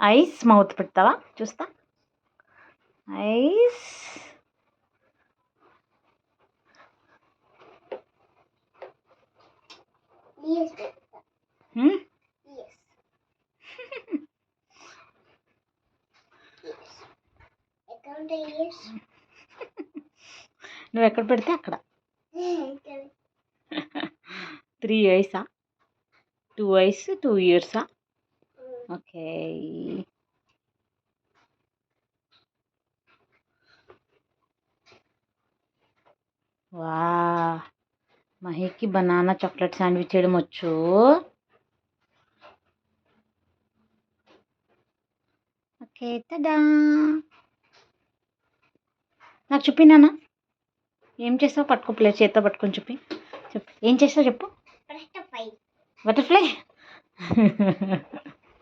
Ice mouth పెడతావా చూస్తా. Ice నువ్వు ఎక్కడ పెడితే అక్కడ. 3 ఐసా, 2 ఐస్, 2 ఇయర్సా? ఓకే. వా, మహికి బనానా చాక్లెట్ శాండ్విచ్ చేయడం వచ్చు. ఓకే, తడా. నాకు చూపినానా ఏం చేస్తావు? పట్టుకో, ప్లేట్ చేత్తో పట్టుకొని చెప్పు. ఏం చేస్తావు చెప్పు. బటర్ఫ్లై.